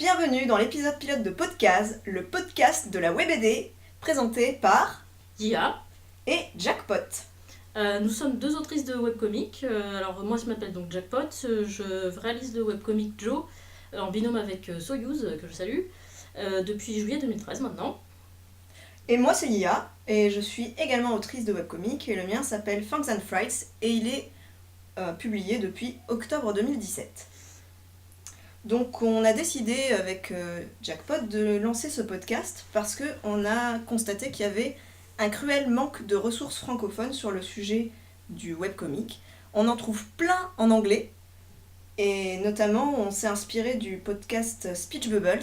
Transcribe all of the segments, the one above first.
Bienvenue dans l'épisode pilote de Podcast, le podcast de la WebBD, présenté par Dia et Jackpot. Nous sommes deux autrices de webcomics. Alors moi je m'appelle donc Jackpot, je réalise le webcomic Joe en binôme avec Soyuz, que je salue, depuis juillet 2013 maintenant. Et moi c'est Lia, et je suis également autrice de webcomics, et le mien s'appelle Funks and Frights, et il est publié depuis octobre 2017. Donc on a décidé avec Jackpot de lancer ce podcast parce qu'on a constaté qu'il y avait un cruel manque de ressources francophones sur le sujet du webcomic. On en trouve plein en anglais, et notamment on s'est inspiré du podcast Speech Bubbles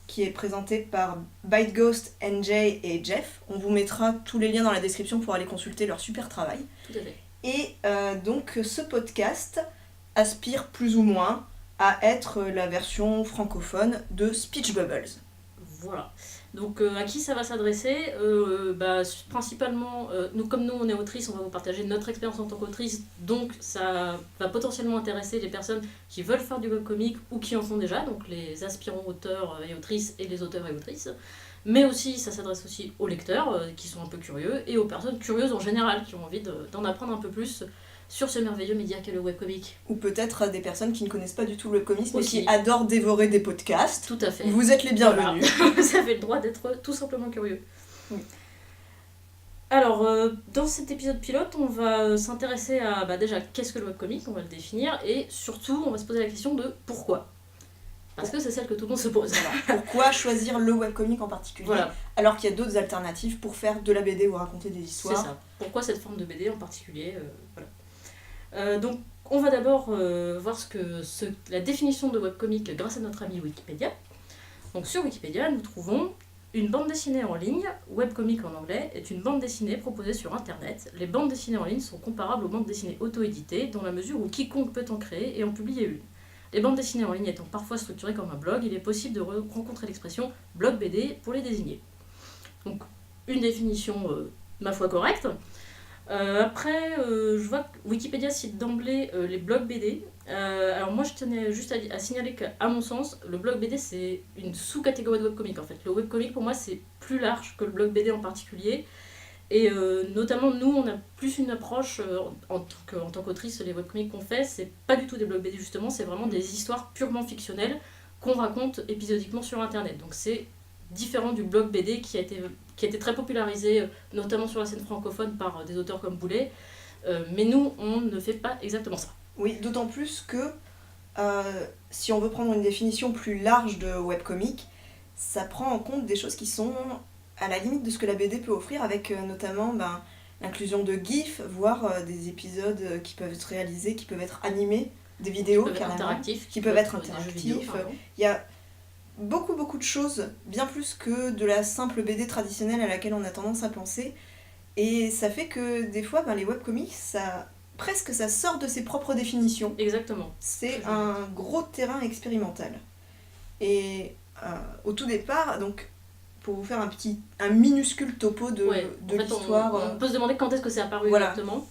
qui est présenté par ByteGhost, NJ et Jeff. On vous mettra tous les liens dans la description pour aller consulter leur super travail. Tout à fait. Et donc ce podcast aspire plus ou moins à être la version francophone de Speech Bubbles. Voilà. Donc à qui ça va s'adresser Principalement, comme nous on est autrices, on va vous partager notre expérience en tant qu'autrice, donc ça va potentiellement intéresser les personnes qui veulent faire du webcomic ou qui en font déjà, donc les aspirants auteurs et autrices et les auteurs et autrices. Mais aussi, ça s'adresse aussi aux lecteurs qui sont un peu curieux et aux personnes curieuses en général qui ont envie d'en apprendre un peu plus sur ce merveilleux média qu'est le webcomic. Ou peut-être à des personnes qui ne connaissent pas du tout le webcomic, mais Aussi. qui adorent dévorer des podcasts. Tout à fait. Vous êtes les bienvenus. Voilà. Vous avez le droit d'être tout simplement curieux. Oui. Alors, dans cet épisode pilote, on va s'intéresser à déjà qu'est-ce que le webcomic, on va le définir, et surtout, on va se poser la question de pourquoi. Parce que c'est celle que tout le monde se pose. Pourquoi choisir le webcomic en particulier, Voilà. alors qu'il y a d'autres alternatives pour faire de la BD ou raconter des histoires. C'est ça. Pourquoi cette forme de BD en particulier voilà. Donc, on va d'abord voir la définition de webcomic grâce à notre ami Wikipédia. Donc, sur Wikipédia, nous trouvons une bande dessinée en ligne, webcomic en anglais, est une bande dessinée proposée sur Internet. Les bandes dessinées en ligne sont comparables aux bandes dessinées auto-éditées, dans la mesure où quiconque peut en créer et en publier une. Les bandes dessinées en ligne étant parfois structurées comme un blog, il est possible de rencontrer l'expression blog BD pour les désigner. Donc, une définition, ma foi, correcte. Après, je vois que Wikipédia cite d'emblée les blogs BD. Alors moi, je tenais juste à signaler qu'à mon sens, le blog BD, c'est une sous-catégorie de webcomic. En fait, le webcomic, pour moi, c'est plus large que le blog BD en particulier. Et notamment, nous, on a plus une approche, en tant qu'autrice, les webcomics qu'on fait, c'est pas du tout des blogs BD, justement, c'est vraiment des histoires purement fictionnelles qu'on raconte épisodiquement sur Internet. Donc c'est différent du blog BD qui a été très popularisé, notamment sur la scène francophone par des auteurs comme Boulet. Mais nous, on ne fait pas exactement ça. Oui, d'autant plus que si on veut prendre une définition plus large de webcomic, ça prend en compte des choses qui sont à la limite de ce que la BD peut offrir, avec notamment l'inclusion de GIF, voire des épisodes qui peuvent être réalisés, qui peuvent être animés, des vidéos Qui peuvent être interactifs, Il y a beaucoup de choses, bien plus que de la simple BD traditionnelle à laquelle on a tendance à penser, et ça fait que des fois les webcomics, ça sort de ses propres définitions. Exactement. C'est un gros terrain expérimental. Et au tout départ, donc pour vous faire un minuscule topo de l'histoire. On peut se demander quand est-ce que c'est apparu exactement.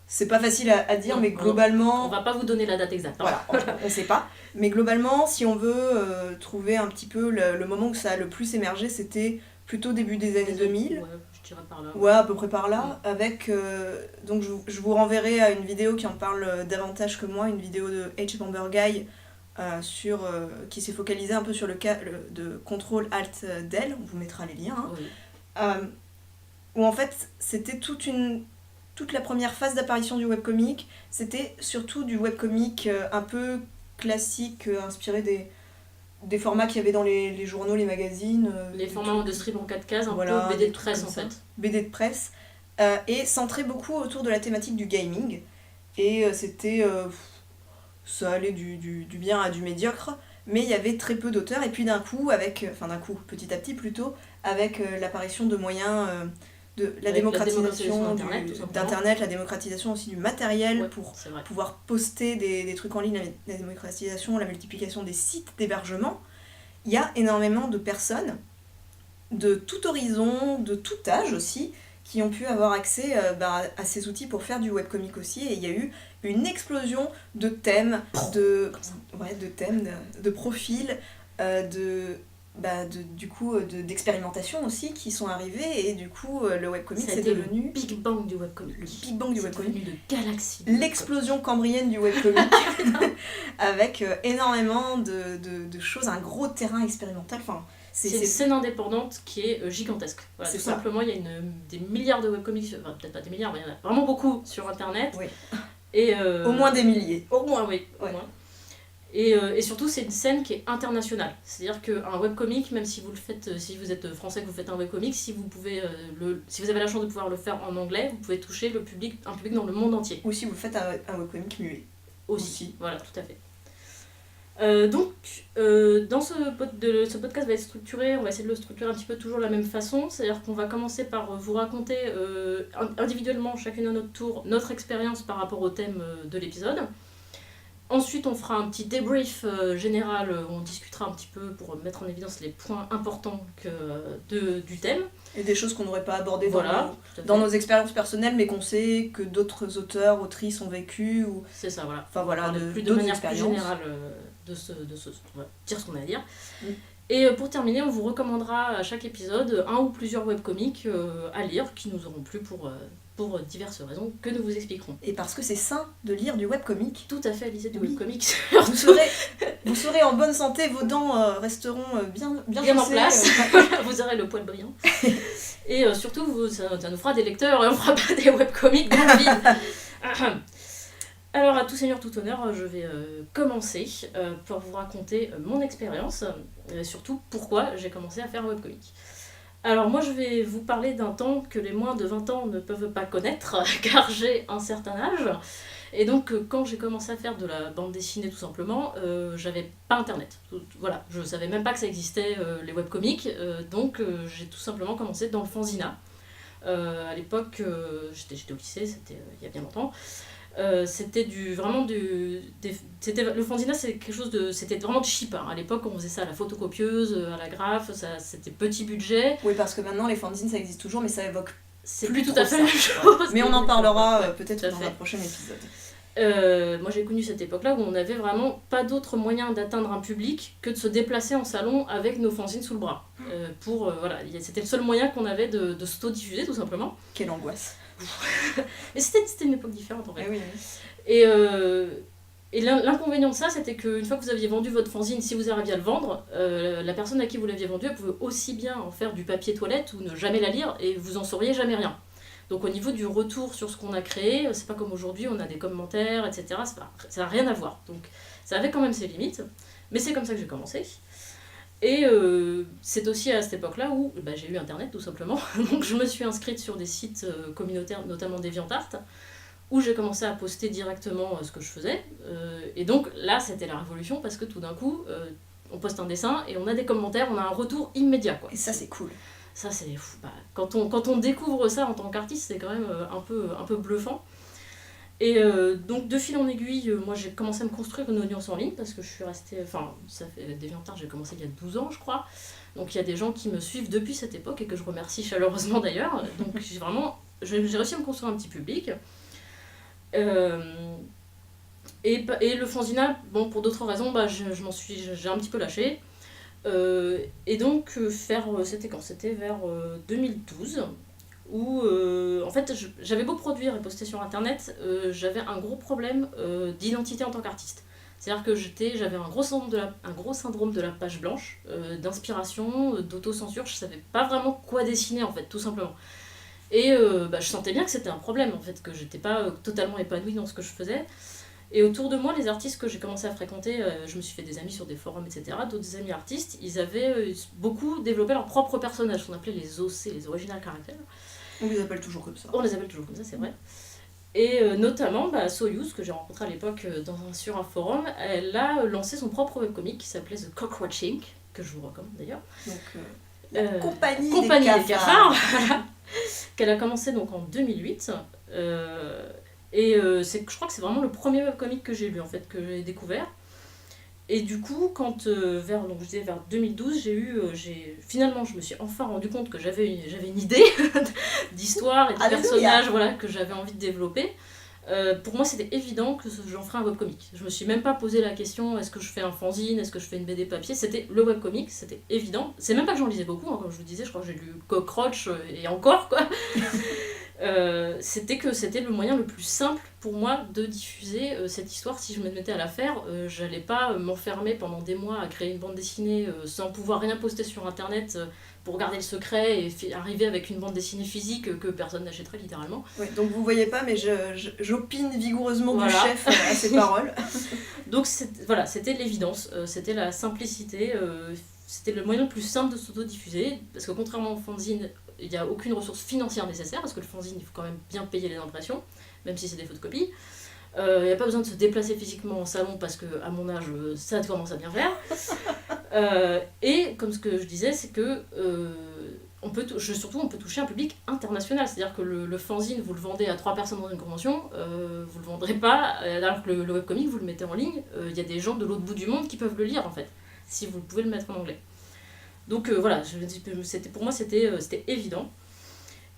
C'est pas facile à dire, non, mais globalement... On va pas vous donner la date exacte. Voilà, on sait pas. Mais globalement, si on veut trouver un petit peu le moment où ça a le plus émergé, c'était plutôt début des années 2000. Ouais, je dirais par là. Ouais, à peu près par là. Ouais. Avec, donc je vous renverrai à une vidéo qui en parle davantage que moi, une vidéo de H. Bomber Guy, qui s'est focalisé un peu sur le cas de Ctrl-Alt-Del, on vous mettra les liens, hein, oui. Où en fait c'était toute la première phase d'apparition du webcomic, c'était surtout du webcomic un peu classique, inspiré des formats qu'il y avait dans les journaux, les magazines. Les formats de strip en 4 cases, peu BD de presse en fait. BD de presse, et centré beaucoup autour de la thématique du gaming, et c'était... ça allait du bien à du médiocre, mais il y avait très peu d'auteurs, et puis petit à petit plutôt, avec l'apparition de moyens, de la démocratisation d'Internet, la démocratisation aussi du matériel, pour pouvoir poster des trucs en ligne, la démocratisation, la multiplication des sites d'hébergement. Il y a énormément de personnes, de tout horizon, de tout âge aussi, qui ont pu avoir accès à ces outils pour faire du webcomic aussi. Et il y a eu une explosion de thèmes, de profils, d'expérimentation aussi qui sont arrivés. Et du coup, le webcomic c'est devenu... le Big Bang du webcomic. Le Big Bang du webcomic. C'est devenu de galaxie. L'explosion cambrienne du webcomic. Avec énormément de choses, un gros terrain expérimental. Enfin, c'est une scène indépendante qui est gigantesque. Voilà, tout simplement, il y a des milliards de webcomics, enfin peut-être pas des milliards, mais il y en a vraiment beaucoup sur internet. Oui. Et, au moins des milliers. Au moins, oui. Au moins. Et surtout, c'est une scène qui est internationale. C'est-à-dire qu'un webcomic, même si vous le faites, si vous êtes français que vous faites un webcomic, si vous avez la chance de pouvoir le faire en anglais, vous pouvez toucher un public dans le monde entier. Ou si vous faites un webcomic muet. Aussi. Voilà, tout à fait. Dans ce podcast va être structuré, on va essayer de le structurer un petit peu toujours de la même façon, c'est-à-dire qu'on va commencer par vous raconter individuellement, chacune à notre tour, notre expérience par rapport au thème de l'épisode. Ensuite, on fera un petit débrief général où on discutera un petit peu pour mettre en évidence les points importants du thème. Et des choses qu'on n'aurait pas abordées dans nos expériences personnelles, mais qu'on sait que d'autres auteurs, autrices ont vécu. C'est ça, voilà. Enfin voilà, de manière plus générale on va dire ce qu'on a à dire. Et pour terminer, on vous recommandera à chaque épisode un ou plusieurs webcomics à lire qui nous auront plu pour diverses raisons que nous vous expliquerons. Et parce que c'est sain de lire du webcomic. Tout à fait, lisez du webcomic. Vous serez en bonne santé, vos dents resteront bien en place. Vous aurez le poil brillant. Et surtout, ça nous fera des lecteurs et on fera pas des webcomics dans le vide. Alors, à tout seigneur, tout honneur, je vais commencer pour vous raconter mon expérience, surtout pourquoi j'ai commencé à faire un webcomic. Alors moi je vais vous parler d'un temps que les moins de 20 ans ne peuvent pas connaître, car j'ai un certain âge. Et donc quand j'ai commencé à faire de la bande dessinée tout simplement, j'avais pas internet. Voilà, je savais même pas que ça existait les webcomics, donc j'ai tout simplement commencé dans le fanzina. À l'époque, j'étais au lycée, c'était il y a bien longtemps. C'était le fanzina, c'était vraiment du cheap. À l'époque, on faisait ça à la photocopieuse, à la graphe, c'était petit budget. Oui, parce que maintenant les fanzines ça existe toujours, mais ça évoque plus tout à fait la même chose. Mais on en parlera peut-être dans un prochain épisode. Moi j'ai connu cette époque-là où on n'avait vraiment pas d'autre moyen d'atteindre un public que de se déplacer en salon avec nos fanzines sous le bras. C'était le seul moyen qu'on avait de s'auto-diffuser tout simplement. Quelle angoisse. Mais c'était une époque différente en fait. Oui. Et l'inconvénient de ça, c'était qu'une fois que vous aviez vendu votre fanzine, si vous arriviez à le vendre, la personne à qui vous l'aviez vendu, elle pouvait aussi bien en faire du papier toilette ou ne jamais la lire et vous en sauriez jamais rien. Donc au niveau du retour sur ce qu'on a créé, c'est pas comme aujourd'hui, on a des commentaires, etc. Ça n'a rien à voir. Donc ça avait quand même ses limites, mais c'est comme ça que j'ai commencé. Et c'est aussi à cette époque-là où j'ai eu internet tout simplement. Donc je me suis inscrite sur des sites communautaires, notamment DeviantArt, où j'ai commencé à poster directement ce que je faisais. Et donc là, c'était la révolution parce que tout d'un coup, on poste un dessin et on a des commentaires, on a un retour immédiat, quoi. Et ça, c'est cool. Ça, c'est fou. Quand on découvre ça en tant qu'artiste, c'est quand même un peu bluffant. Et donc de fil en aiguille, moi j'ai commencé à me construire une audience en ligne parce que je suis restée, DeviantArt, j'ai commencé il y a 12 ans je crois, donc il y a des gens qui me suivent depuis cette époque et que je remercie chaleureusement d'ailleurs, donc j'ai réussi à me construire un petit public. Et le fanzina, bon pour d'autres raisons, j'ai un petit peu lâché. Et donc c'était quand ? C'était vers 2012. Où en fait j'avais beau produire et poster sur internet, j'avais un gros problème d'identité en tant qu'artiste. C'est-à-dire que j'avais un gros syndrome de la page blanche, d'inspiration, d'autocensure, je savais pas vraiment quoi dessiner en fait, tout simplement. Et je sentais bien que c'était un problème en fait, que j'étais pas totalement épanouie dans ce que je faisais. Et autour de moi, les artistes que j'ai commencé à fréquenter, je me suis fait des amis sur des forums, etc. D'autres amis artistes, ils avaient beaucoup développé leur propre personnage, qu'on appelait les OC, les original characters. On les appelle toujours comme ça. On les appelle toujours comme ça, c'est vrai. Et notamment, Soyuz, que j'ai rencontré à l'époque sur un forum, elle a lancé son propre webcomic qui s'appelait The Cockroach Inc., que je vous recommande d'ailleurs. Donc, la compagnie des cafards. Qu'elle a commencé donc en 2008. Je crois que c'est vraiment le premier webcomic que j'ai lu, en fait, que j'ai découvert. Et du coup, quand donc je disais vers 2012, finalement, je me suis enfin rendu compte que j'avais une idée d'histoire et de Alléluia. personnages, voilà, que j'avais envie de développer. Pour moi, c'était évident que j'en ferais un webcomic. Je me suis même pas posé la question est-ce que je fais un fanzine, est-ce que je fais une BD papier. C'était le webcomic, c'était évident. C'est même pas que j'en lisais beaucoup, hein, comme je vous disais, je crois que j'ai lu Cockroach et encore, quoi. C'était le moyen le plus simple pour moi de diffuser cette histoire. Si je me mettais à la faire, j'allais pas m'enfermer pendant des mois à créer une bande dessinée sans pouvoir rien poster sur internet pour garder le secret et arriver avec une bande dessinée physique que personne n'achèterait littéralement. Ouais, donc vous voyez pas, mais j'opine vigoureusement Voilà. du chef à ses paroles. Donc voilà, c'était l'évidence, c'était la simplicité, c'était le moyen le plus simple de s'auto-diffuser, parce que contrairement au fanzine, il n'y a aucune ressource financière nécessaire, parce que le fanzine, il faut quand même bien payer les impressions, même si c'est des photocopies. Il n'y a pas besoin de se déplacer physiquement en salon, parce qu'à mon âge, ça commence à bien faire. Et comme ce que je disais, c'est que on peut toucher un public international, c'est-à-dire que le fanzine, vous le vendez à 3 personnes dans une convention, vous le vendrez pas, alors que le webcomic, vous le mettez en ligne, il y a des gens de l'autre bout du monde qui peuvent le lire en fait, si vous pouvez le mettre en anglais. Donc voilà, pour moi c'était évident.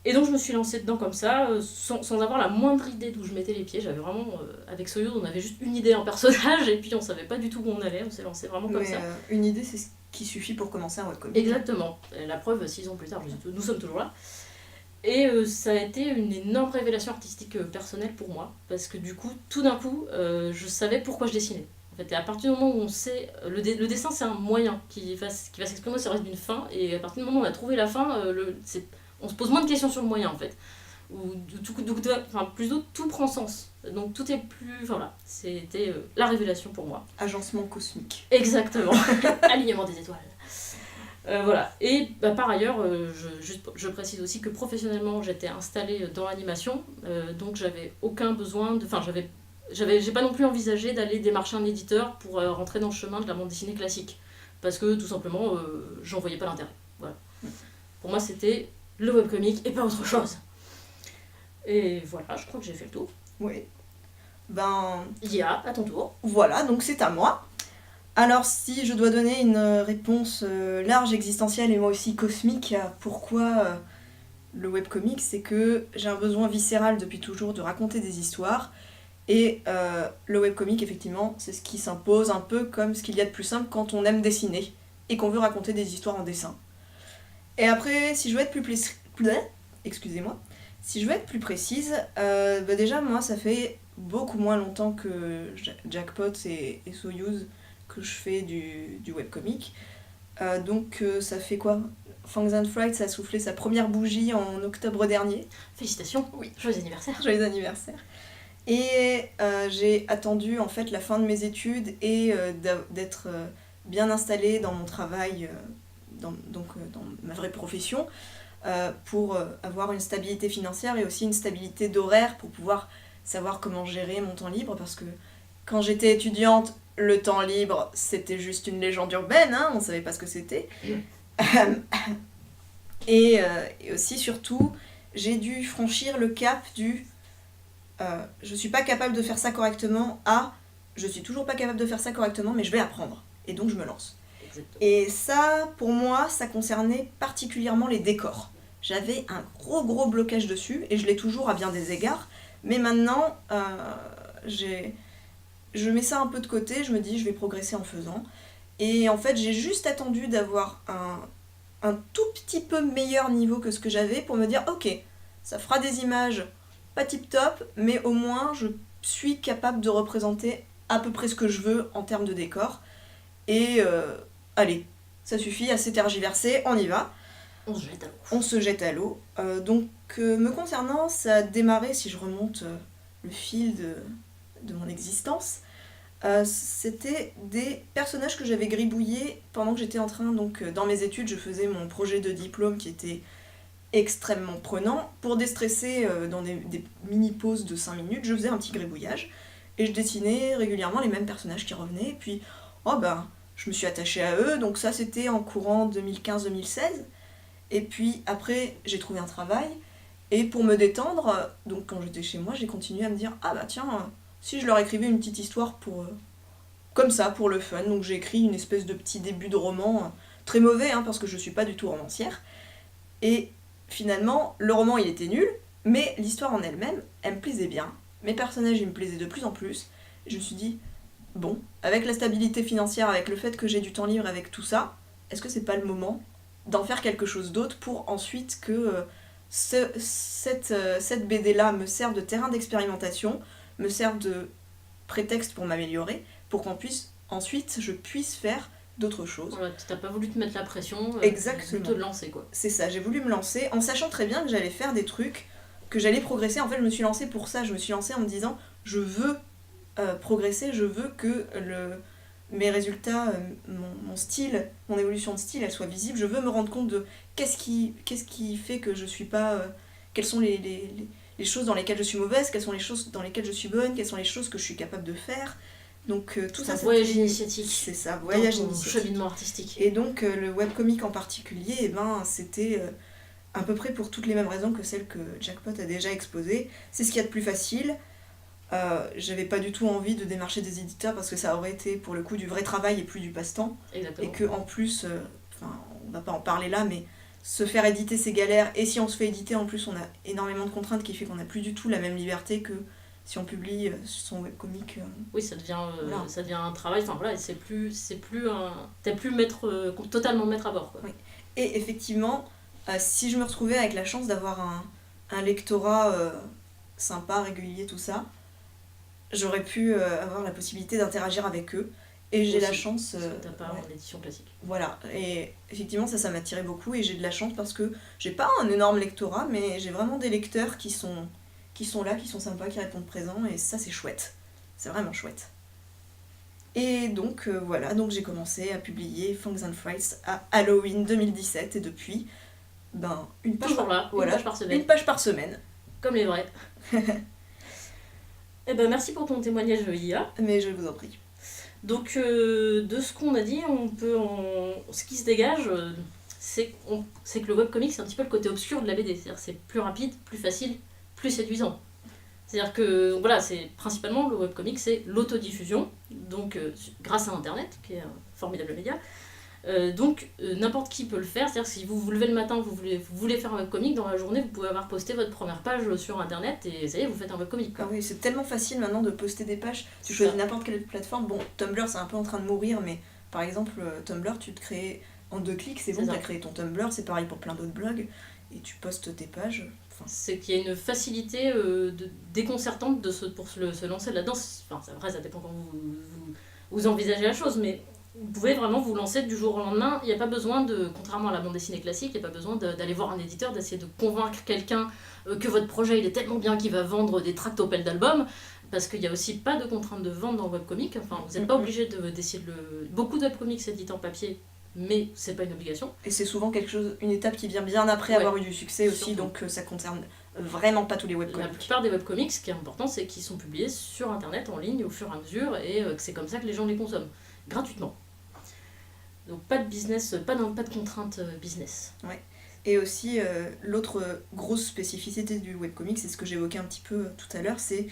Et donc je me suis lancée dedans comme ça, sans avoir la moindre idée d'où je mettais les pieds. J'avais vraiment, avec Soyuz, on avait juste une idée, un personnage, et puis on savait pas du tout où on allait, on s'est lancé vraiment comme ça. Une idée, c'est ce qui suffit pour commencer un webcomic. Exactement. La preuve, 6 ans plus tard, nous sommes toujours là. Et ça a été une énorme révélation artistique personnelle pour moi, parce que du coup, tout d'un coup, je savais pourquoi je dessinais. En fait, à partir du moment où on sait, le dessin c'est un moyen qui va s'exprimer au service d'une fin, et à partir du moment où on a trouvé la fin, on se pose moins de questions sur le moyen en fait. Plutôt tout prend sens. Donc tout est plus. Enfin, voilà, c'était la révélation pour moi. Agencement cosmique. Exactement. Alignement des étoiles. Voilà. Et par ailleurs, je précise aussi que professionnellement, j'étais installée dans l'animation, donc j'avais aucun besoin de. Enfin, j'ai pas non plus envisagé d'aller démarcher un éditeur pour rentrer dans le chemin de la bande dessinée classique. Parce que tout simplement, j'en voyais pas l'intérêt. Voilà. Pour moi, c'était le webcomic et pas autre chose. Et voilà, je crois que j'ai fait le tour. Oui. Ya, à ton tour. Voilà, donc c'est à moi. Alors, si je dois donner une réponse large, existentielle et moi aussi cosmique à pourquoi le webcomic, c'est que j'ai un besoin viscéral depuis toujours de raconter des histoires. Et le webcomic, effectivement, c'est ce qui s'impose un peu comme ce qu'il y a de plus simple quand on aime dessiner et qu'on veut raconter des histoires en dessin. Et après, si je veux être Si je veux être plus précise, déjà, moi, ça fait beaucoup moins longtemps que Jackpot et Soyuz que je fais du webcomic. Donc, ça fait quoi ? Fangs and Frights a soufflé sa première bougie en octobre dernier. Félicitations. Oui. Joyeux anniversaire. Joyeux anniversaire. Et j'ai attendu en fait la fin de mes études et d'être bien installée dans mon travail, dans ma vraie profession, pour avoir une stabilité financière et aussi une stabilité d'horaire pour pouvoir savoir comment gérer mon temps libre, parce que quand j'étais étudiante, le temps libre c'était juste une légende urbaine, hein, on savait pas ce que c'était. Et aussi surtout, j'ai dû franchir le cap du je suis pas capable de faire ça correctement à je suis toujours pas capable de faire ça correctement, mais je vais apprendre et donc je me lance. Exactement. Et ça, pour moi, ça concernait particulièrement les décors. J'avais un gros blocage dessus, et je l'ai toujours à bien des égards, mais maintenant, je mets ça un peu de côté, je me dis je vais progresser en faisant. Et en fait, j'ai juste attendu d'avoir un tout petit peu meilleur niveau que ce que j'avais pour me dire ok, ça fera des images pas tip top, mais au moins je suis capable de représenter à peu près ce que je veux en termes de décor. Et allez, ça suffit, assez tergiversé, on y va. On se jette à l'eau. Donc, me concernant, ça a démarré, si je remonte le fil de mon existence, c'était des personnages que j'avais gribouillés pendant que j'étais en train, donc dans mes études, je faisais mon projet de diplôme qui était extrêmement prenant. Pour déstresser dans des mini-pauses de 5 minutes, je faisais un petit gribouillage et je dessinais régulièrement les mêmes personnages qui revenaient. Et puis, je me suis attachée à eux, donc ça c'était en courant 2015-2016. Et puis après, j'ai trouvé un travail. Et pour me détendre, donc quand j'étais chez moi, j'ai continué à me dire « Ah bah tiens, si je leur écrivais une petite histoire comme ça, pour le fun. Donc j'ai écrit une espèce de petit début de roman, très mauvais, hein, parce que je suis pas du tout romancière. Et finalement, le roman, il était nul, mais l'histoire en elle-même, elle me plaisait bien. Mes personnages, ils me plaisaient de plus en plus. Et je me suis dit, bon, avec la stabilité financière, avec le fait que j'ai du temps libre, avec tout ça, est-ce que c'est pas le moment d'en faire quelque chose d'autre pour ensuite que cette BD-là me serve de terrain d'expérimentation, me serve de prétexte pour m'améliorer, pour je puisse faire d'autres choses. Voilà, t'as pas voulu te mettre la pression, Exactement. te lancer quoi. C'est ça, j'ai voulu me lancer en sachant très bien que j'allais faire des trucs, que j'allais progresser. En fait, je me suis lancée pour ça, je me suis lancée en me disant, je veux progresser, je veux que mes résultats, mon style, mon évolution de style, elle soit visible, je veux me rendre compte de qu'est-ce qui fait que je suis pas... quelles sont les choses dans lesquelles je suis mauvaise, quelles sont les choses dans lesquelles je suis bonne, quelles sont les choses que je suis capable de faire. Donc tout ça, voyage initiatique. C'est ça, voyage dans ton initiatique. cheminement artistique. Et donc le webcomic en particulier, eh ben, c'était à peu près pour toutes les mêmes raisons que celles que Jackpot a déjà exposées. C'est ce qu'il y a de plus facile. J'avais pas du tout envie de démarcher des éditeurs parce que ça aurait été pour le coup du vrai travail et plus du passe-temps. Exactement. Et que en plus, on va pas en parler là, mais se faire éditer c'est galère. Et si on se fait éditer, en plus on a énormément de contraintes qui fait qu'on n'a plus du tout la même liberté que si on publie son webcomic. Oui, ça devient, voilà. Ça devient un travail. Enfin voilà, c'est plus un. T'es plus totalement maître à bord quoi. Oui. Et effectivement, si je me retrouvais avec la chance d'avoir un lectorat sympa, régulier, tout ça, j'aurais pu avoir la possibilité d'interagir avec eux. Et j'ai la chance... Parce que t'as pas en édition classique. Voilà, et effectivement ça m'attirait beaucoup et j'ai de la chance parce que j'ai pas un énorme lectorat, mais j'ai vraiment des lecteurs qui sont là, qui sont sympas, qui répondent présents, et ça c'est chouette. C'est vraiment chouette. Et donc voilà, donc j'ai commencé à publier Fangs and Frights à Halloween 2017 et depuis, une page une page par semaine. Comme les vrais. Eh ben merci pour ton témoignage IA. Mais je vous en prie. Donc de ce qu'on a dit, ce qui se dégage, c'est que le webcomic c'est un petit peu le côté obscur de la BD. C'est-à-dire c'est plus rapide, plus facile, plus séduisant. C'est-à-dire que voilà, c'est principalement le webcomic, c'est l'autodiffusion, donc grâce à Internet, qui est un formidable média. Donc n'importe qui peut le faire, c'est-à-dire que si vous vous levez le matin, vous voulez faire un webcomic, dans la journée vous pouvez avoir posté votre première page sur Internet et ça y est, vous faites un webcomic. Ah oui, c'est tellement facile maintenant de poster des pages, tu choisis n'importe quelle plateforme. Bon, Tumblr c'est un peu en train de mourir, mais par exemple Tumblr tu te crées en 2 clics, c'est bon, t'as créé ton Tumblr, c'est pareil pour plein d'autres blogs, et tu postes tes pages. C'est qu'il y a une facilité déconcertante pour se lancer là-dedans. Enfin, après ça dépend quand vous envisagez la chose, mais vous pouvez vraiment vous lancer du jour au lendemain. Il n'y a pas besoin contrairement à la bande dessinée classique, il n'y a pas besoin d'aller voir un éditeur, d'essayer de convaincre quelqu'un que votre projet il est tellement bien qu'il va vendre des tractopelles d'albums, parce qu'il n'y a aussi pas de contrainte de vente dans le webcomic. Enfin, vous n'êtes pas obligé d'essayer de le... Beaucoup de webcomics s'éditent en papier, mais c'est pas une obligation. Et c'est souvent une étape qui vient bien après avoir eu du succès aussi, donc ça concerne vraiment pas tous les webcomics. La plupart des webcomics, ce qui est important, c'est qu'ils sont publiés sur Internet, en ligne, au fur et à mesure, et que c'est comme ça que les gens les consomment, gratuitement. Donc pas de business, pas de contraintes business. Ouais. Et aussi, l'autre grosse spécificité du webcomic, c'est ce que j'évoquais un petit peu tout à l'heure, c'est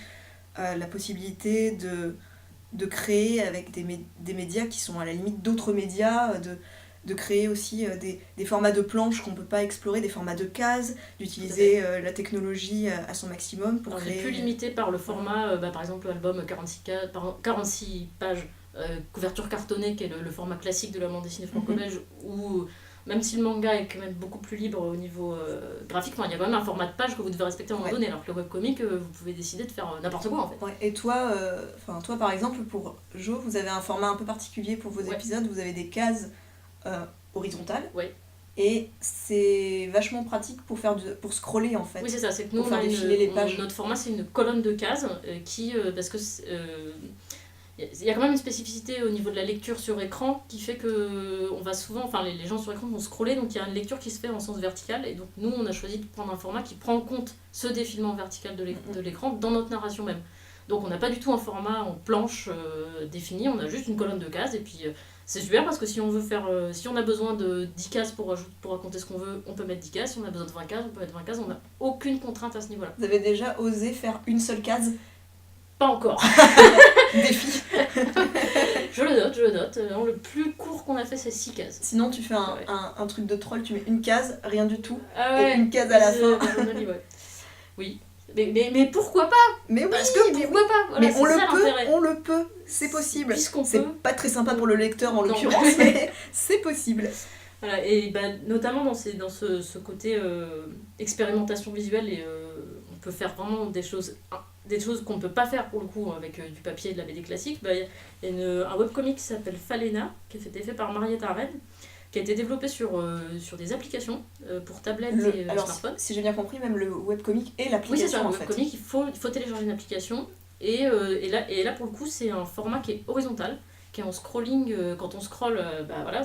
la possibilité de créer avec des médias qui sont à la limite d'autres médias, de créer aussi des formats de planches qu'on ne peut pas explorer, des formats de cases, d'utiliser la technologie à son maximum pour créer... On est plus limité par le format, par exemple l'album 46 pages, couverture cartonnée, qui est le format classique de la bande dessinée franco-belge, où même si le manga est quand même beaucoup plus libre au niveau graphique, il y a quand même un format de page que vous devez respecter à un moment donné, alors que le webcomic, vous pouvez décider de faire n'importe quoi en fait. Ouais. Et toi, par exemple, pour Jo, vous avez un format un peu particulier pour vos épisodes, vous avez des cases horizontales. Ouais. Et c'est vachement pratique pour scroller en fait. Oui, c'est ça, c'est que nous, on a défiler les pages. Notre format, c'est une colonne de cases parce que il y a quand même une spécificité au niveau de la lecture sur écran qui fait que on va souvent, les gens sur écran vont scroller, donc il y a une lecture qui se fait en sens vertical, et donc nous on a choisi de prendre un format qui prend en compte ce défilement vertical de l'écran dans notre narration même. Donc on n'a pas du tout un format en planche défini, on a juste une colonne de cases, et puis c'est super parce que si on a besoin de 10 cases pour raconter ce qu'on veut, on peut mettre 10 cases, si on a besoin de 20 cases, on peut mettre 20 cases, on n'a aucune contrainte à ce niveau-là. Vous avez déjà osé faire une seule case ? Pas encore. Défi. Je le note. Le plus court qu'on a fait, c'est 6 cases. Sinon, tu fais Ouais. un truc de troll, tu mets une case, rien du tout, Ah et ouais, une case à la fin. ouais. Oui. Mais pourquoi pas? Mais oui, Parce que mais pourquoi pas? Voilà, mais c'est on ça le peut, l'intérêt. on le peut, c'est possible. Puisqu'on C'est peut. pas très sympa pour le lecteur en Non. l'occurrence, mais c'est possible. Voilà, et notamment dans ce côté expérimentation visuelle, et on peut faire vraiment des choses qu'on ne peut pas faire pour le coup avec du papier et de la BD classique. Il y a un webcomic qui s'appelle Falena, qui a été fait par Marietta Arred, qui a été développé sur des applications pour tablettes et Alors, smartphones. si j'ai bien compris, même le webcomic et Oui, c'est l'application ça, le en fait. webcomic, il faut télécharger une application, et là pour le coup c'est un format qui est horizontal, qui est en scrolling, quand on scrolle,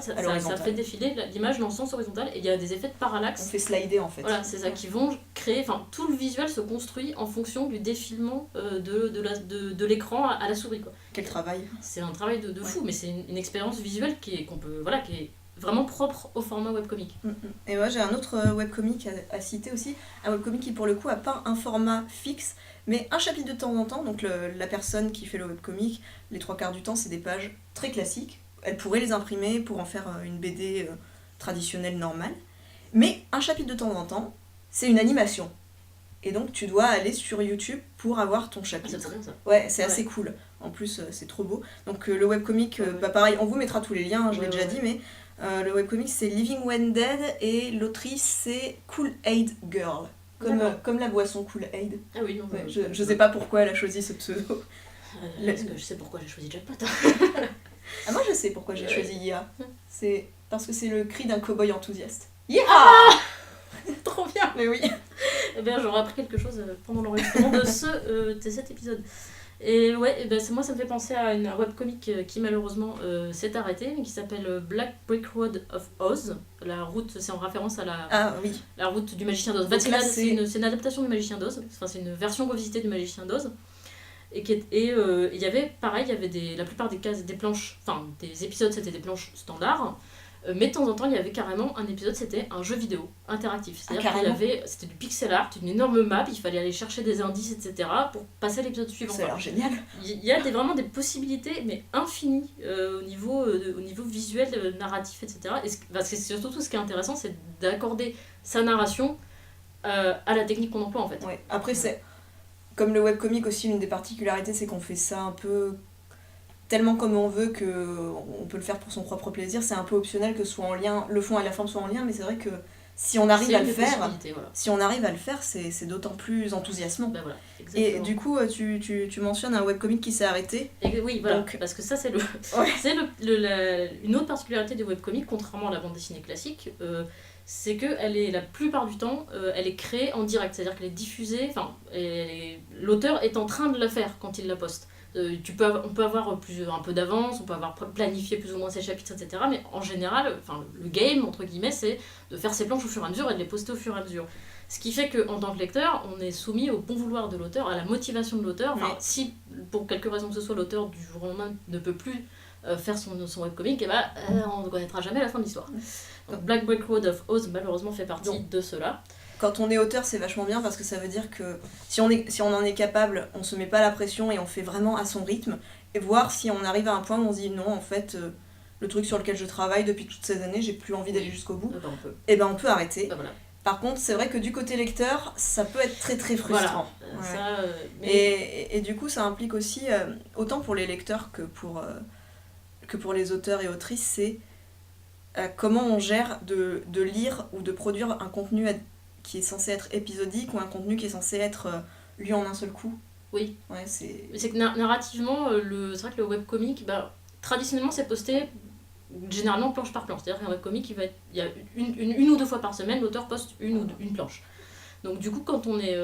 ça fait défiler l'image dans le sens horizontal, et il y a des effets de On parallaxe. fait slider en fait. Voilà, c'est ça, qui vont créer, enfin tout le visuel se construit en fonction du défilement de l'écran à la souris, quoi. Quel travail. C'est un travail de fou, mais c'est une expérience visuelle qui est vraiment propre au format webcomic. Et moi j'ai un autre webcomic à citer aussi, un webcomic qui pour le coup a pas un format fixe, mais un chapitre de temps en temps, donc la personne qui fait le webcomic, les 3/4 du temps c'est des pages très classiques, elle pourrait les imprimer pour en faire une BD traditionnelle normale, mais un chapitre de temps en temps, c'est une animation. Et donc tu dois aller sur YouTube pour avoir ton Ah, chapitre. c'est trop bien ça. Ouais, c'est Ouais. assez cool. En plus, c'est trop beau. Donc le webcomic, pareil, on vous mettra tous les liens, je l'ai déjà dit, mais le webcomic c'est Living When Dead et l'autrice c'est Kool Aid Girl. Comme la boisson Kool Aid. Ah oui, non, Ouais, je sais pas pourquoi elle a choisi ce pseudo. Parce que je sais pourquoi j'ai choisi Jackpot. Ah, moi je sais pourquoi j'ai choisi Yeeha. C'est parce que c'est le cri d'un cow-boy enthousiaste. Trop bien. Mais oui. Eh bien, j'aurais appris quelque chose pendant l'enregistrement de cet épisode. Et ouais, moi ça me fait penser à un webcomic qui malheureusement s'est arrêté, mais qui s'appelle Black Brick Road of Oz. La route, c'est en référence à Ah oui. la route du magicien d'Oz. En fait, Donc là, c'est une adaptation du magicien d'Oz. Enfin, c'est une version revisitée du magicien d'Oz. Et il y avait, pareil, la plupart des cases, des planches, enfin des épisodes c'était des planches standards. Mais de temps en temps, il y avait carrément un épisode, c'était un jeu vidéo interactif. C'est-à-dire c'était du pixel art, une énorme map, il fallait aller chercher des indices, etc. pour passer à l'épisode suivant. Ça a l'air génial. Il y a vraiment des possibilités, mais infinies, au niveau visuel, narratif, etc. Parce que c'est surtout ce qui est intéressant, c'est d'accorder sa narration à la technique qu'on emploie, en fait. Ouais. Après, c'est comme le webcomic aussi, l'une des particularités, c'est qu'on fait ça un peu tellement comme on veut qu'on peut le faire pour son propre plaisir. C'est un peu optionnel que ce soit en lien, le fond et la forme soient en lien, mais c'est vrai que si on arrive à le faire, c'est d'autant plus enthousiasmant. Voilà, et du coup, tu mentionnes un webcomic qui s'est arrêté. Et oui, voilà, donc, parce que ça c'est une autre particularité du webcomic, contrairement à la bande dessinée classique, c'est que la plupart du temps, elle est créée en direct, c'est-à-dire qu'elle est diffusée, l'auteur est en train de la faire quand il la poste. On peut avoir un peu d'avance, on peut avoir planifié plus ou moins ses chapitres, etc. Mais en général, le game, entre guillemets, c'est de faire ses planches au fur et à mesure et de les poster au fur et à mesure. Ce qui fait qu'en tant que lecteur, on est soumis au bon vouloir de l'auteur, à la motivation de l'auteur. Si, pour quelque raison que ce soit, l'auteur du jour au lendemain ne peut plus faire son webcomic, on ne connaîtra jamais la fin de l'histoire. Donc Black Brick Road of Oz, malheureusement, fait partie de cela. Quand on est auteur, c'est vachement bien parce que ça veut dire que si on en est capable, on se met pas la pression et on fait vraiment à son rythme, et voir si on arrive à un point où on se dit non, en fait, le truc sur lequel je travaille depuis toutes ces années, j'ai plus envie d'aller jusqu'au bout, on peut arrêter. Voilà. Par contre, c'est vrai que du côté lecteur, ça peut être très très frustrant. Voilà. Et du coup, ça implique aussi, autant pour les lecteurs que pour les auteurs et autrices, c'est comment on gère de lire ou de produire un contenu qui est censé être épisodique ou un contenu qui est censé être lu en un seul coup. Oui. Ouais, c'est que narrativement, c'est vrai que le webcomic, traditionnellement, c'est posté généralement planche par planche. C'est-à-dire qu'un webcomic, il y a une ou deux fois par semaine, l'auteur poste une planche. Donc du coup, quand on est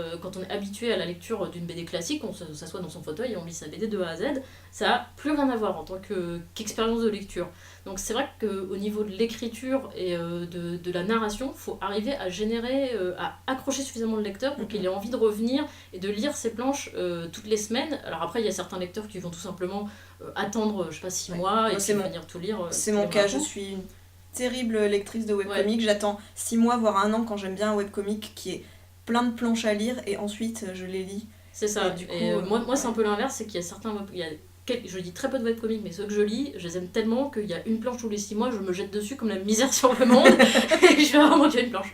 habitué à la lecture d'une BD classique, on s'assoit dans son fauteuil et on lit sa BD de A à Z, ça n'a plus rien à voir en tant qu'expérience de lecture. Donc c'est vrai qu'au niveau de l'écriture et de la narration, il faut arriver à générer, à accrocher suffisamment le lecteur pour qu'il ait envie de revenir et de lire ses planches toutes les semaines. Alors après, il y a certains lecteurs qui vont tout simplement attendre, 6 mois et puis venir tout lire. C'est mon cas, je suis une terrible lectrice de webcomic, j'attends 6 mois voire 1 an quand j'aime bien un webcomic qui est plein de planches à lire et ensuite je les lis. C'est ça. Moi c'est un peu l'inverse, c'est qu'il y a certains je lis très peu de webcomics, mais ceux que je lis, je les aime tellement qu'il y a une planche tous les 6 mois, je me jette dessus comme la misère sur le monde, et je fais vraiment qu'il y a une planche.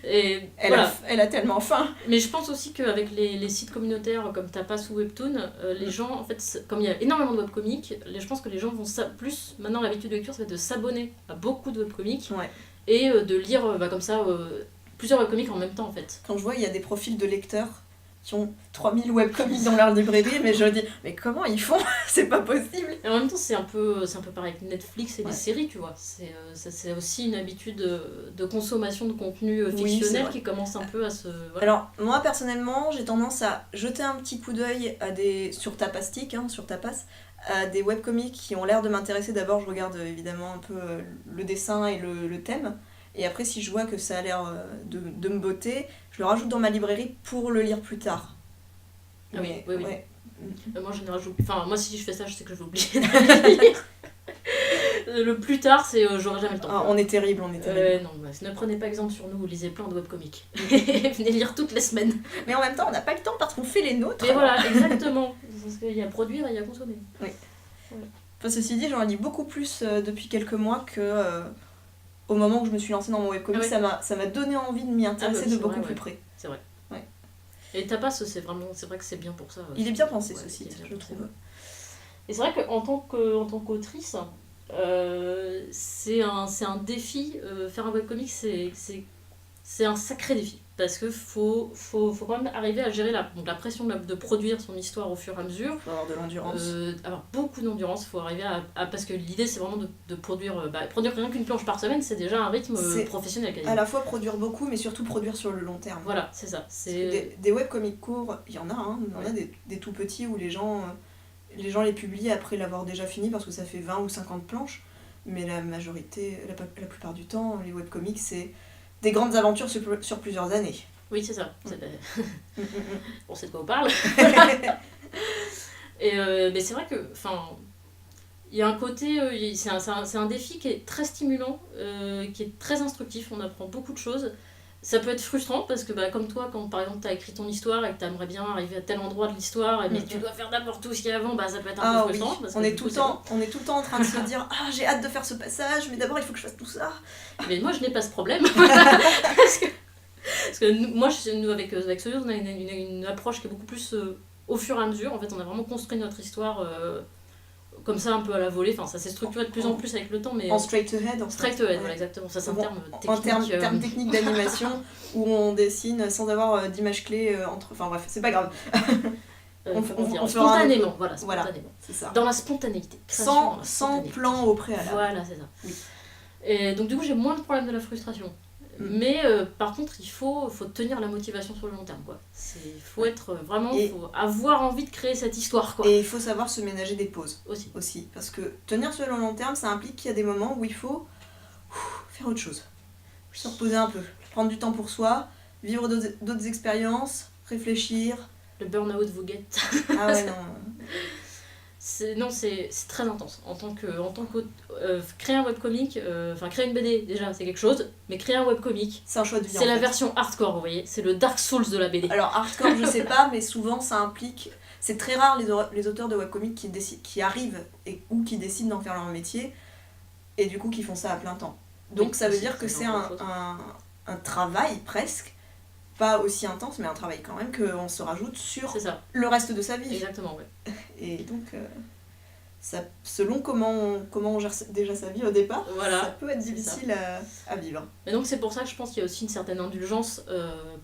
Et elle a tellement faim. Mais je pense aussi qu'avec les sites communautaires comme Tapas ou Webtoon, les gens, en fait, comme il y a énormément de webcomics, je pense que les gens vont plus, maintenant l'habitude de lecture, ça va être de s'abonner à beaucoup de webcomics et de lire comme ça plusieurs webcomics en même temps en fait. Quand je vois, il y a des profils de lecteurs qui ont 3000 webcomics dans leur librairie, mais je dis, mais comment ils font? C'est pas possible. Et en même temps, c'est un peu pareil avec Netflix et les séries, tu vois. C'est aussi une habitude de consommation de contenu fictionnel qui commence un peu à se... Voilà. Alors, moi, personnellement, j'ai tendance à jeter un petit coup d'œil sur Tapastic, sur Tapas, à des webcomics qui ont l'air de m'intéresser. D'abord, je regarde évidemment un peu le dessin et le thème. Et après, si je vois que ça a l'air de me botter, je le rajoute dans ma librairie pour le lire plus tard. Ah oui. Moi, je ne rajoute... Enfin, moi, si je fais ça, je sais que je vais oublier de lire. Le plus tard, c'est j'aurai jamais le temps. Ah, on est terrible. Non, ne prenez pas exemple sur nous, lisez plein de webcomics. Venez lire toutes les semaines. Mais en même temps, on n'a pas le temps parce qu'on fait les nôtres. Mais voilà, exactement. Parce qu'il y a à produire et il y a à consommer. Oui. Ouais. Enfin, ceci dit, j'en lis beaucoup plus depuis quelques mois que... au moment où je me suis lancée dans mon webcomic, ça m'a donné envie de m'y intéresser de beaucoup plus près. C'est vrai. Ouais. Et Tapas, c'est vrai que c'est bien pour ça. Il est bien pensé ce site, je trouve. Et c'est vrai qu'en tant qu'autrice, c'est un défi. Faire un webcomic, c'est un sacré défi. Parce qu'il faut quand même arriver à gérer la pression de produire son histoire au fur et à mesure. Il faut avoir de l'endurance. Avoir beaucoup d'endurance. Il faut arriver parce que l'idée, c'est vraiment de produire... produire rien qu'une planche par semaine, c'est déjà un rythme professionnel. Quasiment. À la fois produire beaucoup, mais surtout produire sur le long terme. Voilà, c'est ça. Des webcomics courts, il y en a, il y en a des tout petits où les gens les publient après l'avoir déjà fini parce que ça fait 20 ou 50 planches. Mais la majorité, la plupart du temps, les webcomics, c'est... des grandes aventures sur plusieurs années. Oui, c'est ça. On sait de quoi on parle. Mais c'est vrai que, il y a un côté, c'est un défi qui est très stimulant, qui est très instructif, on apprend beaucoup de choses. Ça peut être frustrant parce que, comme toi, quand par exemple tu as écrit ton histoire et que tu aimerais bien arriver à tel endroit de l'histoire, mais tu dois faire d'abord tout ce qu'il y a avant, ça peut être un peu frustrant. Oui. On est tout le temps en train de se dire « j'ai hâte de faire ce passage, mais d'abord il faut que je fasse tout ça ». Mais moi je n'ai pas ce problème. parce que moi, avec Soyuz, on a une approche qui est beaucoup plus au fur et à mesure. En fait, on a vraiment construit notre histoire comme ça, un peu à la volée. Enfin, ça s'est structuré de plus en plus avec le temps. Mais en straight ahead. Straight ahead, voilà, exactement. Ça, c'est un terme technique. En termes techniques d'animation, où on dessine sans avoir d'image clé entre... Enfin bref, c'est pas grave. On spontanément, voilà, c'est ça. Dans la spontanéité. Sans plan au préalable. Voilà, c'est ça. Oui. Et donc du coup, j'ai moins le problème de la frustration. Mais par contre, il faut tenir la motivation sur le long terme, quoi. Il faut être vraiment, faut avoir envie de créer cette histoire, quoi. Et il faut savoir se ménager des pauses aussi. Parce que tenir sur le long terme, ça implique qu'il y a des moments où il faut faire autre chose. Se reposer un peu, prendre du temps pour soi, vivre d'autres expériences, réfléchir. Le burn-out vous guette. Ah ouais, non. C'est très intense. En tant que créer un webcomic, créer une BD, déjà, c'est quelque chose, mais créer un webcomic, c'est un choix de vie. C'est la version hardcore, vous voyez, c'est le Dark Souls de la BD. Alors, hardcore, je sais pas, mais souvent ça implique. C'est très rare les auteurs de webcomic qui arrivent ou qui décident d'en faire leur métier, et du coup qui font ça à plein temps. Donc, ça veut dire que c'est un travail presque. Pas aussi intense, mais un travail quand même qu'on se rajoute sur le reste de sa vie. Exactement, oui. Et donc, selon comment on gère déjà sa vie au départ, ça peut être difficile à vivre. Et donc c'est pour ça que je pense qu'il y a aussi une certaine indulgence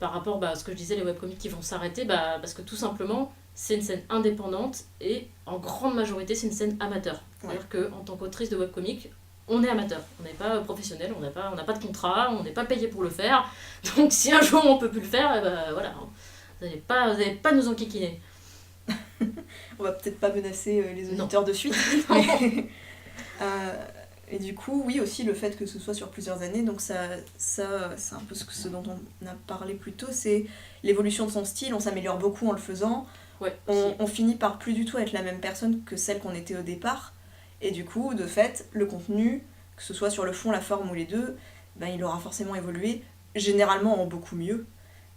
par rapport à ce que je disais, les webcomics qui vont s'arrêter, parce que tout simplement, c'est une scène indépendante et en grande majorité, c'est une scène amateur. C'est-à-dire qu'en tant qu'autrice de webcomics, on est amateur, on n'est pas professionnel, on n'a pas de contrat, on n'est pas payé pour le faire. Donc si un jour on peut plus le faire, voilà, vous n'allez pas nous enquiquiner. On va peut-être pas menacer les auditeurs de suite. Et du coup, oui, aussi le fait que ce soit sur plusieurs années, donc ça c'est un peu ce dont on a parlé plus tôt, c'est l'évolution de son style, on s'améliore beaucoup en le faisant. Ouais, on finit par plus du tout être la même personne que celle qu'on était au départ. Et du coup, de fait, le contenu, que ce soit sur le fond, la forme ou les deux, il aura forcément évolué, généralement en beaucoup mieux.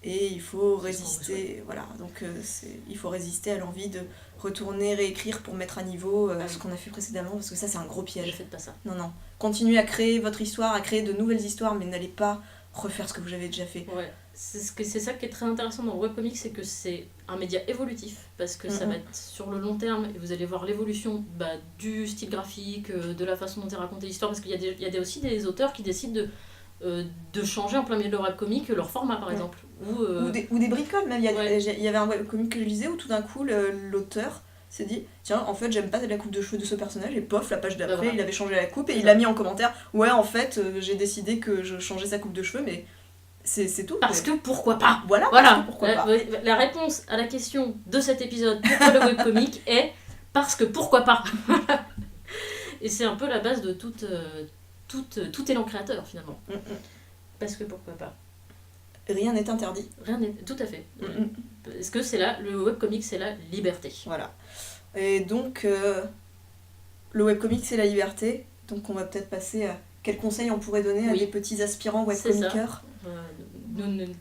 et il faut résister, voilà, donc il faut résister à l'envie de retourner réécrire pour mettre à niveau ce qu'on a fait précédemment, parce que ça c'est un gros Ne piège. faites pas ça. Non, continuez à créer votre histoire, à créer de nouvelles histoires, mais n'allez pas refaire ce que vous avez déjà fait. Ouais, c'est ça qui est très intéressant dans le webcomic, c'est que c'est un média évolutif, parce que ça va être sur le long terme, et vous allez voir l'évolution du style graphique, de la façon dont est racontée l'histoire, parce qu'il y a aussi des auteurs qui décident de changer en plein milieu de leur webcomic leur format, par exemple. Ou des bricoles, même. Il Ouais. y avait un webcomic que je lisais où tout d'un coup, l'auteur s'est dit tiens, en fait, j'aime pas la coupe de cheveux de ce personnage, et pof, la page d'après, voilà. il avait changé la coupe, et C'est il ça. l'a mis en commentaire ouais, en fait, j'ai décidé que je changeais sa coupe de cheveux, mais c'est tout. Parce mais... que pourquoi pas. Voilà, Voilà, parce que pourquoi pas. la réponse à la question de cet épisode pourquoi le webcomic est parce que pourquoi pas. Et c'est un peu la base de tout élan créateur finalement. Parce que pourquoi pas. Rien n'est interdit. Rien n'est. Tout à fait. Parce que c'est là, le webcomic c'est la liberté. Voilà. Et donc, le webcomic c'est la liberté, donc on va peut-être passer à quels conseils on pourrait donner à des petits aspirants webcomiqueurs.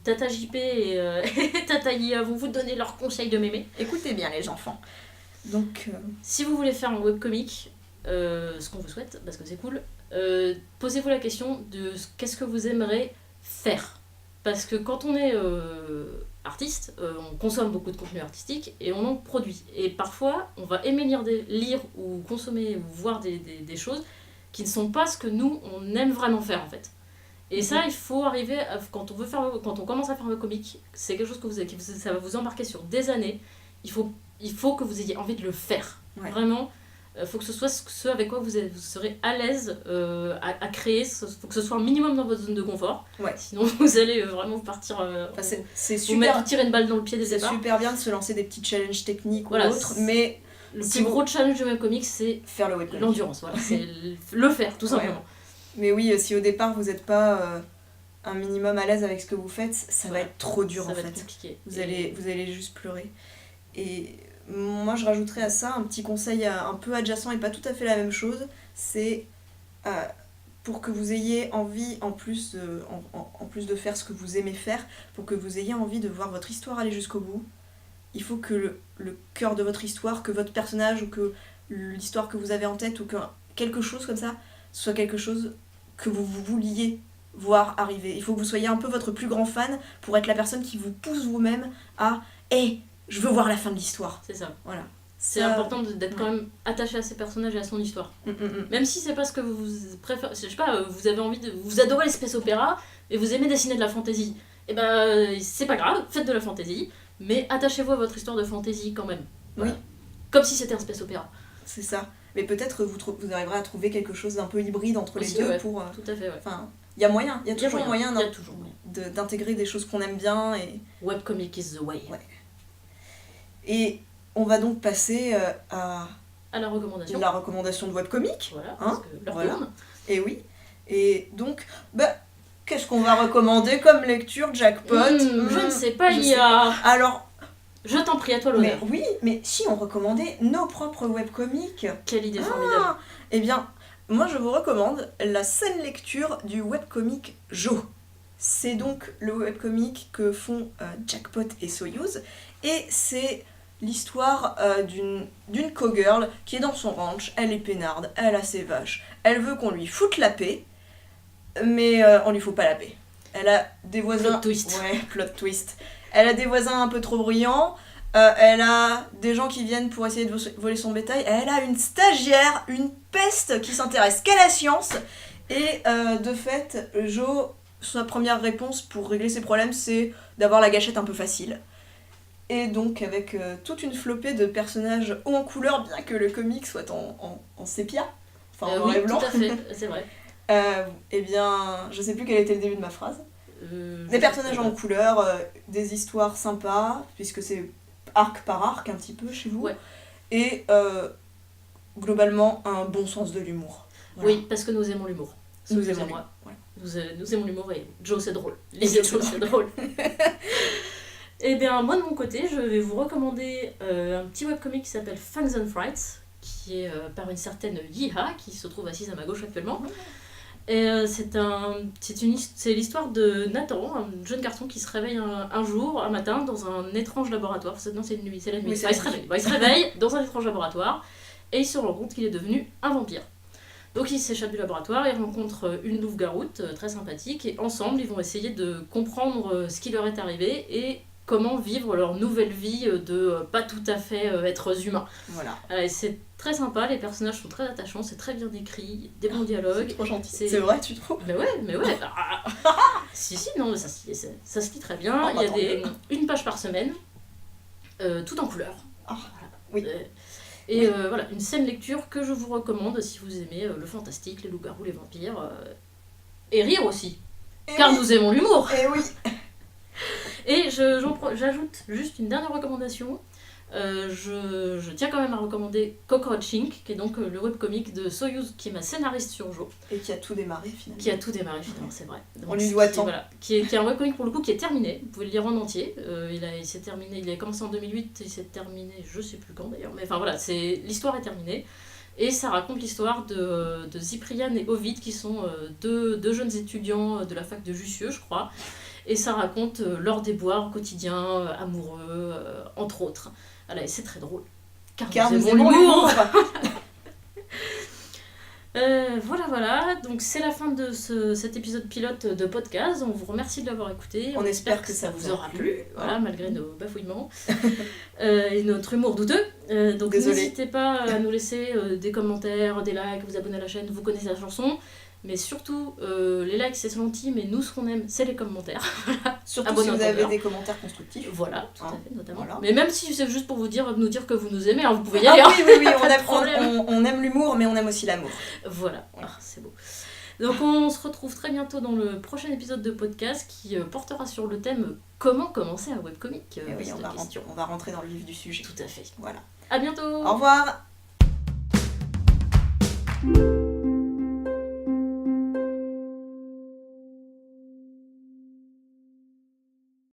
Tata JP et Tata IA vont vous donner leurs conseils de mémé. Écoutez bien les enfants. Donc, si vous voulez faire un webcomic, ce qu'on vous souhaite, parce que c'est cool, posez-vous la question de qu'est-ce que vous aimeriez faire. Parce que quand on est artiste, on consomme beaucoup de contenu artistique et on en produit. Et parfois, on va aimer lire ou consommer ou voir des choses qui ne sont pas ce que nous, on aime vraiment faire en fait. Et ça, il faut arriver, quand on commence à faire un webcomic, c'est quelque chose ça va vous embarquer sur des années. Il faut que vous ayez envie de le faire. Ouais. Vraiment, il faut que ce soit ce avec quoi vous serez à l'aise à créer. Il faut que ce soit un minimum dans votre zone de confort. Ouais. Sinon, vous allez vraiment partir. C'est vous super. tirer une balle dans le pied des C'est départ. super bien de se lancer des petits challenges techniques ou autres, mais le plus gros challenge du webcomic, c'est faire le webcomic. L'endurance, voilà. C'est le faire, tout simplement. Ouais. Mais oui, si au départ vous n'êtes pas un minimum à l'aise avec ce que vous faites, ça va être trop dur en fait. Ça va être compliqué. Vous allez juste pleurer. Et moi je rajouterais à ça un petit conseil un peu adjacent et pas tout à fait la même chose, c'est pour que vous ayez envie, en plus de faire ce que vous aimez faire, pour que vous ayez envie de voir votre histoire aller jusqu'au bout, il faut que le cœur de votre histoire, que votre personnage ou que l'histoire que vous avez en tête ou que quelque chose comme ça, soit quelque chose que vous vouliez voir arriver. Il faut que vous soyez un peu votre plus grand fan pour être la personne qui vous pousse vous-même à « Hey, je veux voir la fin de l'histoire ». C'est ça. Voilà. C'est important d'être quand même attaché à ses personnages et à son histoire. Même si c'est pas ce que vous préférez, je sais pas, vous avez envie vous adorez l'espace opéra et vous aimez dessiner de la fantasy. Et c'est pas grave, faites de la fantasy, mais attachez-vous à votre histoire de fantasy quand même. Voilà. Oui. Comme si c'était un space opéra. C'est ça. Mais peut-être vous arriverez à trouver quelque chose d'un peu hybride entre les deux pour. Tout à fait, ouais. Enfin, il y a moyen, il y a toujours moyen d'intégrer des choses qu'on aime bien et. Webcomic is the way. Ouais. Et on va donc passer à la recommandation. La recommandation de webcomic. Voilà, parce que l'heure tourne. Et oui. Et donc, qu'est-ce qu'on va recommander comme lecture, Jackpot Je ne sais pas, IA. Alors. Je t'en prie, à toi l'honneur. Mais oui, mais si on recommandait nos propres webcomics. Quelle idée formidable. Eh bien, moi je vous recommande la scène lecture du webcomic Joe. C'est donc le webcomic que font Jackpot et Soyuz. Et c'est l'histoire d'une cowgirl qui est dans son ranch, elle est peinarde, elle a ses vaches, elle veut qu'on lui foute la paix, mais on lui fout pas la paix. Elle a des voisins... Plot twist. Ouais, plot twist. Elle a des voisins un peu trop bruyants, elle a des gens qui viennent pour essayer de voler son bétail, elle a une stagiaire, une peste qui s'intéresse qu'à la science, et de fait, Jo, sa première réponse pour régler ses problèmes, c'est d'avoir la gâchette un peu facile. Et donc avec toute une flopée de personnages hauts en couleur, bien que le comic soit en sépia, enfin en noir et blanc. Tout à fait, c'est vrai. Eh bien, je sais plus quel était le début de ma phrase. Des personnages en couleur, des histoires sympas, puisque c'est arc par arc un petit peu chez vous, et globalement un bon sens de l'humour. Voilà. Oui, parce que nous aimons l'humour. Nous aimons moi. Ouais. Nous aimons l'humour et Joe c'est drôle. Les Joe c'est drôle. Et bien moi de mon côté, je vais vous recommander un petit webcomic qui s'appelle Fangs and Frights, qui est par une certaine Yiha, qui se trouve assise à ma gauche actuellement. Et c'est l'histoire de Nathan, un jeune garçon qui se réveille un jour, un matin, dans un étrange laboratoire. Non, c'est une nuit, c'est la nuit. Oui, Il se réveille dans un étrange laboratoire et il se rend compte qu'il est devenu un vampire. Donc il s'échappe du laboratoire, il rencontre une louve-garoute très sympathique et ensemble ils vont essayer de comprendre ce qui leur est arrivé et comment vivre leur nouvelle vie de pas tout à fait êtres humains. Voilà. Et c'est très sympa, les personnages sont très attachants, c'est très bien décrit, des bons dialogues. C'est trop gentil. C'est vrai, tu trouves? Mais ouais. Si, non, ça se lit très bien. Oh, il y a une page par semaine, tout en couleur. Oh, voilà. oui. Et voilà, une saine lecture que je vous recommande si vous aimez le fantastique, les loups-garous, les vampires. Et rire aussi. Car nous aimons l'humour. Et oui. Et j'ajoute juste une dernière recommandation. Je tiens quand même à recommander Cockroach Inc., qui est donc le webcomic de Soyuz, qui est ma scénariste sur Jo. Et qui a tout démarré finalement. C'est vrai. Donc, on lui doit tant. Voilà, qui est un webcomic pour le coup qui est terminé, vous pouvez le lire en entier. Il s'est terminé, il a commencé en 2008, il s'est terminé, je sais plus quand d'ailleurs, mais enfin voilà, l'histoire est terminée. Et ça raconte l'histoire de Cyprien et Ovid, qui sont deux jeunes étudiants de la fac de Jussieu, je crois. Et ça raconte leurs déboires quotidiens, amoureux, entre autres. Voilà, et c'est très drôle. Car nous aimons l'humour. Voilà, donc c'est la fin de cet épisode pilote de podcast. On vous remercie de l'avoir écouté. On espère que ça vous aura plu. Voilà, malgré nos bafouillements et notre humour douteux. Donc n'hésitez pas à nous laisser des commentaires, des likes, vous abonner à la chaîne, vous connaissez la chanson. Mais surtout, les likes c'est gentil, mais nous ce qu'on aime c'est les commentaires. Surtout si vous avez des commentaires constructifs. Voilà, tout à fait, notamment. Voilà. Mais même si c'est juste pour nous dire que vous nous aimez, vous pouvez y aller. Oui, on aime l'humour, mais on aime aussi l'amour. Voilà, c'est beau. Donc on se retrouve très bientôt dans le prochain épisode de podcast qui portera sur le thème comment commencer un webcomic. Oui, on va rentrer dans le vif du sujet. Tout à fait. Voilà. À bientôt. Au revoir.